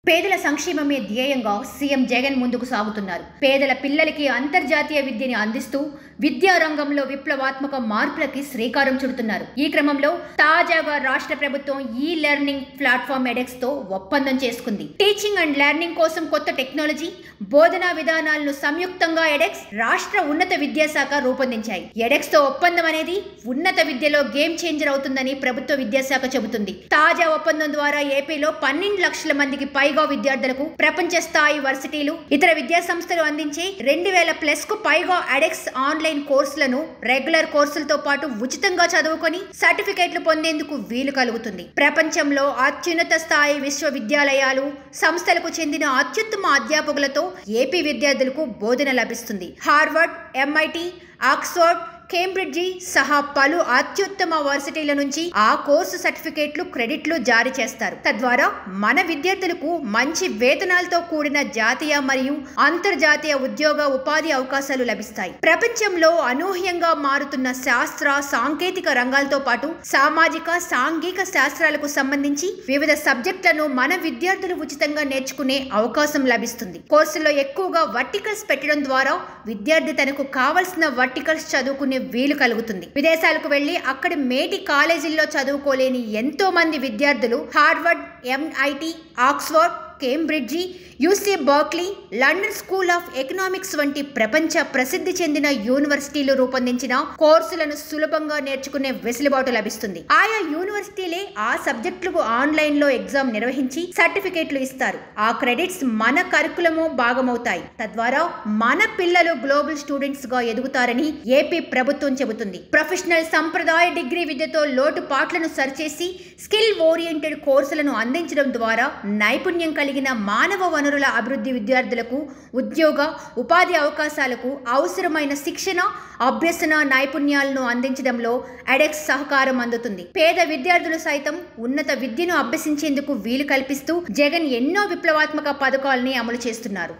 పేదల సంక్షేమమే ధ్యేయంగా సీఎం జగన్ ముందుకు సాగుతున్నారు. పేదల పిల్లలకి అంతర్జాతీయ విద్యని అందిస్తూ విద్యా రంగంలో విప్లవాత్మక మార్పులకి శ్రీకారం చుడుతున్నారు. ఈ క్రమంలో తాజాగా రాష్ట్ర ప్రభుత్వం ఈ లెర్నింగ్ ప్లాట్ఫామ్ ఎడెక్స్ తో ఒప్పందం చేసుకుంది. టీచింగ్ అండ్ లెర్నింగ్ కోసం కొత్త టెక్నాలజీ, బోధనా విధానాలను సంయుక్తంగా ఎడెక్స్, రాష్ట్ర ఉన్నత విద్యాశాఖ రూపొందించాయి. ఎడెక్స్ తో ఒప్పందం అనేది ఉన్నత విద్యలో గేమ్ చేంజర్ అవుతుందని ప్రభుత్వ విద్యాశాఖ చెబుతుంది. తాజా ఒప్పందం ద్వారా ఏపీలో 12 లక్షల మందికి పైగా విద్యార్థులకు ప్రపంచ స్థాయి వర్సిటీలు, ఇతర విద్యా సంస్థలు అందించే 2000+ కు పైగా ఎడెక్స్ ఆన్లైన్ కోర్సులను రెగ్యులర్ కోర్సులతో పాటు ఉచితంగా చదువుకొని సర్టిఫికేట్లు పొందేందుకు వీలు కలుగుతుంది. ప్రపంచంలో అత్యున్నత స్థాయి విశ్వవిద్యాలయాలు, సంస్థలకు చెందిన అత్యుత్తమ అధ్యాపకులతో ఏపీ విద్యార్థులకు బోధన లభిస్తుంది. హార్వర్డ్, MIT, ఆక్స్ఫర్డ్, కేంబ్రిడ్జి సహా పలు అత్యుత్తమ వర్సిటీల నుంచి ఆ కోర్సు సర్టిఫికేట్లు, క్రెడిట్లు జారీ చేస్తారు. తద్వారా మన విద్యార్థులకు మంచి వేతనాలతో కూడిన జాతీయ మరియు అంతర్జాతీయ ఉద్యోగ ఉపాధి అవకాశాలు లభిస్తాయి. ప్రపంచంలో అనూహ్యంగా మారుతున్న శాస్త్ర, సాంకేతిక రంగాలతో పాటు సామాజిక, సాంఘిక శాస్త్రాలకు సంబంధించి వివిధ సబ్జెక్టులను మన విద్యార్థులు ఉచితంగా నేర్చుకునే అవకాశం లభిస్తుంది. కోర్సుల్లో ఎక్కువగా వర్టికల్స్ పెట్టడం ద్వారా విద్యార్థి తనకు కావలసిన వర్టికల్స్ చదువుకునే వీలు కలుగుతుంది. విదేశాలకు వెళ్లి అక్కడి మేటి కాలేజీల్లో చదువుకోలేని ఎంతో మంది విద్యార్థులు Harvard, MIT, Oxford, Cambridge, UC Berkeley, London school of economics వంటి ప్రపంచ ప్రసిద్ధి చెందిన యూనివర్సిటీలు రూపొందించిన కోర్సులను సులభంగా నేర్చుకునే వెసులుబాటు లభిస్తుంది. ఆయా యూనివర్సిటీలే ఆ సబ్జెక్టులకు ఆన్లైన్ లో ఎగ్జామ్ నిర్వహించి సర్టిఫికేట్లు ఇస్తారు. ఆ క్రెడిట్స్ మన కరికులము భాగమవుతాయి. తద్వారా మన పిల్లలు గ్లోబల్ స్టూడెంట్స్ గా ఎదుగుతారని ఏపీ ప్రభుత్వం చెబుతుంది. ప్రొఫెషనల్ సంప్రదాయ డిగ్రీ విద్యతో లోటు పాట్లను సరిచేసి స్కిల్ ఓరియంటెడ్ కోర్సులను అందించడం ద్వారా నైపుణ్యం కలిగిన మానవ వనరుల అభివృద్ధి, విద్యార్థులకు ఉద్యోగ ఉపాధి అవకాశాలకు అవసరమైన శిక్షణ, అభ్యసన నైపుణ్యాలను అందించడంలో ఎడెక్స్ సహకారం అందుతుంది. పేద విద్యార్థులు సైతం ఉన్నత విద్యను అభ్యసించేందుకు వీలు కల్పిస్తూ జగన్ ఎన్నో విప్లవాత్మక పథకాలని అమలు చేస్తున్నారు.